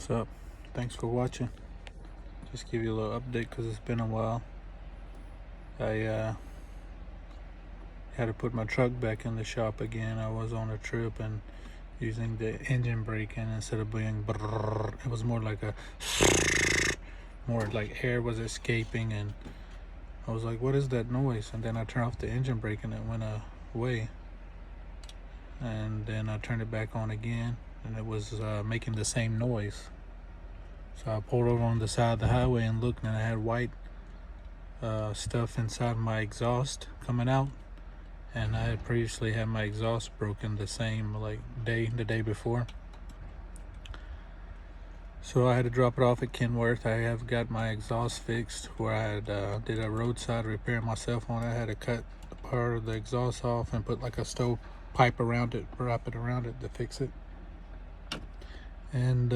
What's up? Thanks for watching. Just give you a little update because it's been a while. I had to put my truck back in the shop again. I was on a trip and using the engine brake, and instead of being brrr, it was more like more like air was escaping, and I was like, what is that noise? And then I turned off the engine brake and it went away, and then I turned it back on again and it was making the same noise. So I pulled over on the side of the highway and looked, and I had white stuff inside my exhaust coming out, and I had previously had my exhaust broken the same the day before. So I had to drop it off at Kenworth. I have got my exhaust fixed where I had did a roadside repair myself on it. I had to cut part of the exhaust off and put like a stove pipe around it, wrap it around it to fix it. And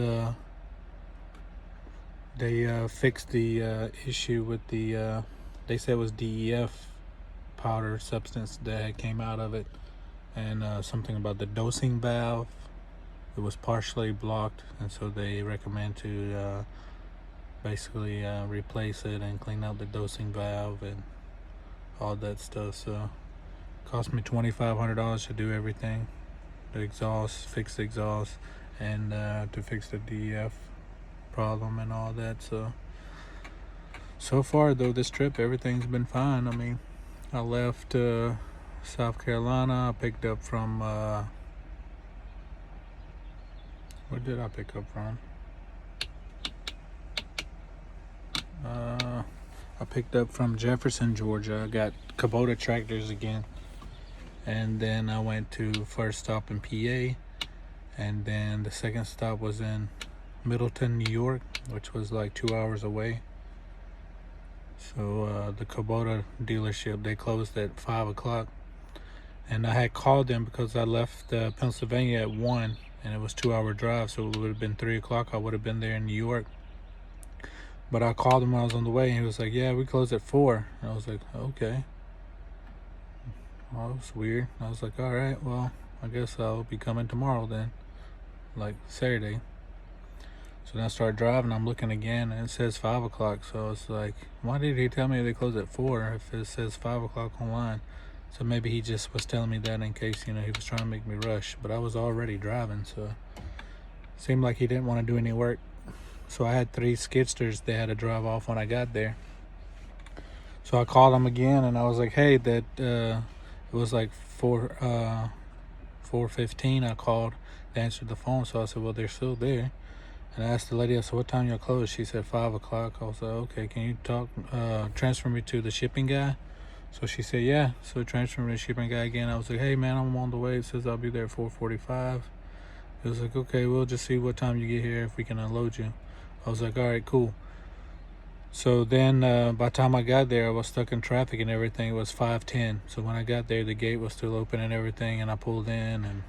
they fixed the issue with the they said it was DEF powder substance that came out of it, and something about the dosing valve. It was partially blocked, and so they recommend to basically replace it and clean out the dosing valve and all that stuff. So it cost me $2,500 to do everything, the exhaust, fix the exhaust, and to fix the DEF problem and all that. So far though, this trip, everything's been fine. I mean, I left South Carolina. I picked up from where did I pick up from? I picked up from Jefferson, Georgia. I got Kubota tractors again, and then I went to first stop in PA, and then the second stop was in Middleton, New York, which was like 2 hours away. So the Kubota dealership, they closed at 5 o'clock, and I had called them because I left Pennsylvania at 1, and it was 2 hour drive, so it would have been 3 o'clock. I would have been there in New York. But I called him when I was on the way, and he was like, yeah, we close at 4. And I was like, okay. Well, that was weird. I was like, all right, well, I guess I'll be coming tomorrow then, like Saturday. So then I started driving. I'm looking again, and it says 5 o'clock. So it's like, why did he tell me they close at 4 if it says 5 o'clock online? So maybe he just was telling me that in case, he was trying to make me rush. But I was already driving, so it seemed like he didn't want to do any work. So I had 3 skidsters they had to drive off when I got there. So I called him again, and I was like, hey, that it was like 4:15. I called. They answered the phone, so I said, well, they're still there. And I asked the lady, I said, what time y'all close? She said 5 o'clock. I was like, okay, can you transfer me to the shipping guy? So she said, yeah. So transfer me to the shipping guy again. I was like, hey man, I'm on the way. It says I'll be there at 4:45. It was like, okay, we'll just see what time you get here if we can unload you. I was like, all right, cool. So then by the time I got there, I was stuck in traffic and everything. It was 5:10. So when I got there, the gate was still open and everything, and I pulled in, and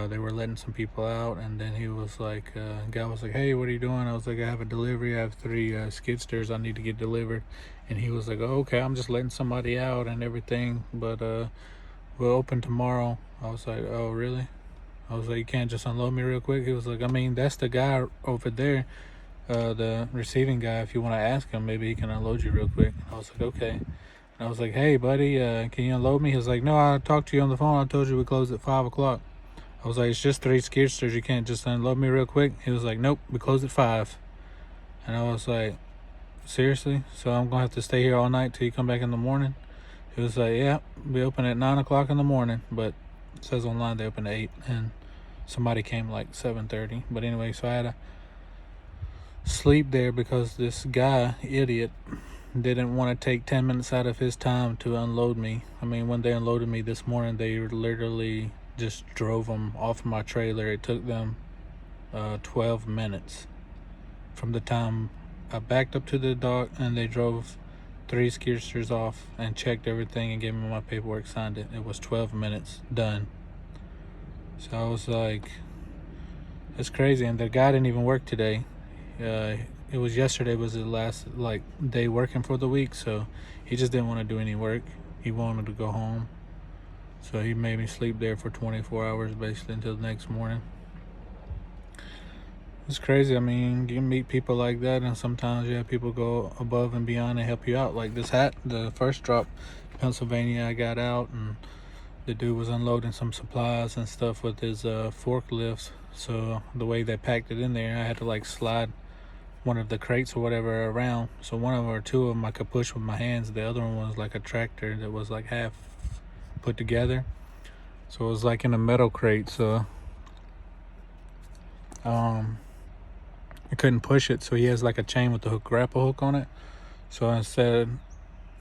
they were letting some people out, and then he was like, guy was like, hey, what are you doing? I was like, I have a delivery. I have 3 skidsters I need to get delivered. And he was like, oh, okay, I'm just letting somebody out and everything, but we'll open tomorrow. I was like, oh, really? I was like, you can't just unload me real quick? He was like, I mean, that's the guy over there, the receiving guy. If you want to ask him, maybe he can unload you real quick. I was like, okay. And I was like, hey, buddy, can you unload me? He was like, no, I talked to you on the phone. I told you we closed at 5 o'clock. I was like, it's just 3 skidsters. You can't just unload me real quick? He was like, nope, we close at 5. And I was like, seriously? So I'm gonna have to stay here all night till you come back in the morning? He was like, yeah, we open at 9 o'clock in the morning, but it says online they open at 8, and somebody came like 7:30. But anyway, so I had to sleep there because this guy, idiot, didn't want to take 10 minutes out of his time to unload me. I mean, when they unloaded me this morning, they literally just drove them off my trailer. It took them 12 minutes from the time I backed up to the dock, and they drove 3 skidsters off and checked everything and gave me my paperwork, signed it. It was 12 minutes done. So I was like, it's crazy. And the guy didn't even work today. It was yesterday was his last day working for the week, so he just didn't want to do any work. He wanted to go home. So he made me sleep there for 24 hours basically until the next morning. It's crazy. I mean, you meet people like that, and sometimes people go above and beyond and help you out. Like this hat, the first drop, Pennsylvania, I got out, and the dude was unloading some supplies and stuff with his forklifts. So the way they packed it in there, I had to like slide one of the crates or whatever around. So one of them or two of them I could push with my hands. The other one was like a tractor that was like half put together. So it was like in a metal crate. So I couldn't push it. So he has like a chain with the grapple hook on it. So instead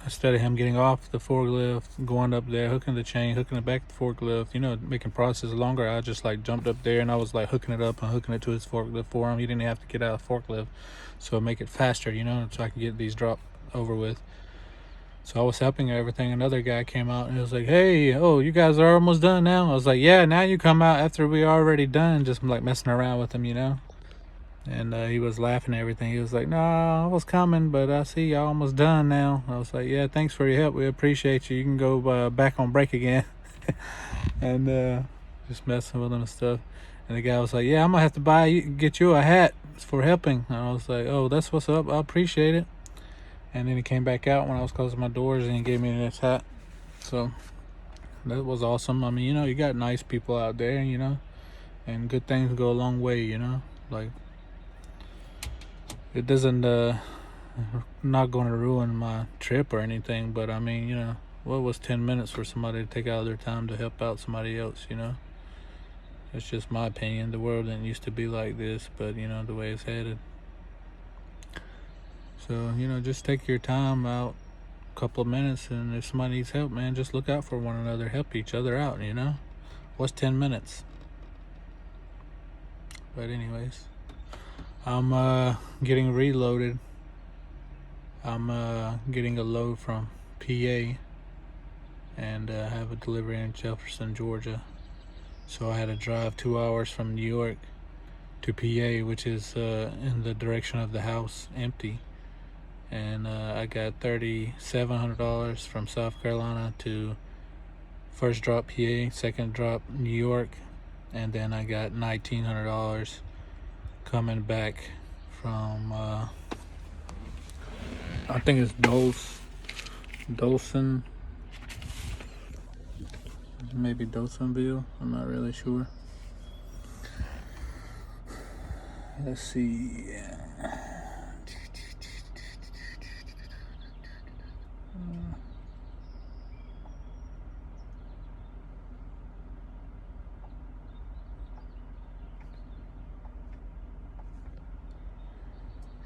of him getting off the forklift, going up there, hooking the chain, hooking it back to the forklift, making process longer, I just like jumped up there and I was like hooking it up and hooking it to his forklift for him. He didn't have to get out of the forklift, so make it faster, so I could get these drop over with. So I was helping everything. Another guy came out and he was like, "Hey, oh, you guys are almost done now?" I was like, "Yeah, now you come out after we already done," just like messing around with him. And he was laughing and everything. He was like, "No, I was coming, but I see y'all almost done now." I was like, "Yeah, thanks for your help. We appreciate you. You can go back on break again." And just messing with him and stuff. And the guy was like, "Yeah, I'm gonna have to get you a hat for helping." And I was like, "Oh, that's what's up. I appreciate it." And then he came back out when I was closing my doors and he gave me this hat. So that was awesome. I mean, you got nice people out there, and good things go a long way, like it doesn't not going to ruin my trip or anything, but I mean, what was 10 minutes for somebody to take out of their time to help out somebody else? It's just my opinion. The world didn't used to be like this, but the way it's headed. So just take your time out, a couple of minutes, and if somebody needs help, man, just look out for one another, help each other out. What's 10 minutes? But anyways, I'm getting reloaded. I'm getting a load from PA, and I have a delivery in Jefferson, Georgia. So I had to drive 2 hours from New York to PA, which is in the direction of the house, empty. And I got $3,700 from South Carolina to first drop PA, second drop New York, and then I got $1,900 coming back from I think it's Dolson, maybe Dolsonville. I'm not really sure. Let's see.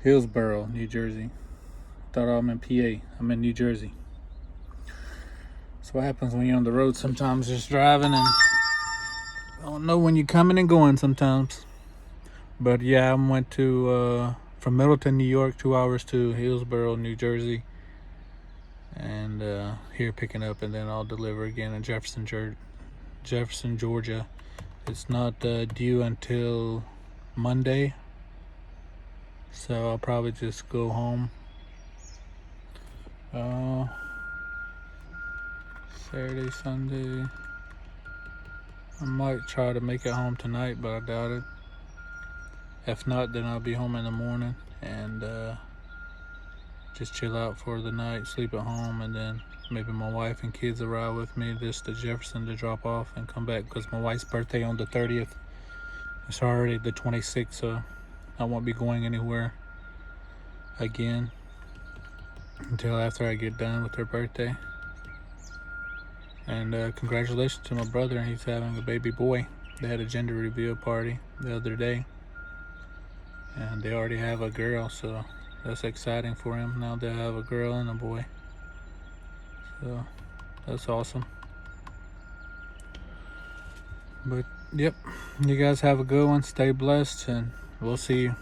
Hillsborough, New Jersey. Thought I'm in PA. I'm in New Jersey. So what happens when you're on the road sometimes, just driving and don't know when you're coming and going sometimes. But yeah, I went to from Middleton, New York, 2 hours to Hillsborough, New Jersey, and here picking up, and then I'll deliver again in Jefferson, Georgia. It's not due until Monday, so I'll probably just go home Saturday, Sunday. I might try to make it home tonight, but I doubt it. If not, then I'll be home in the morning and just chill out for the night, sleep at home, and then maybe my wife and kids will ride with me just to Jefferson to drop off and come back, because my wife's birthday on the 30th. It's already the 26th, so I won't be going anywhere again until after I get done with her birthday. And congratulations to my brother, he's having a baby boy. They had a gender reveal party the other day, and they already have a girl, so that's exciting for him. Now they have a girl and a boy, so that's awesome. But yep, you guys have a good one, stay blessed, and we'll see you.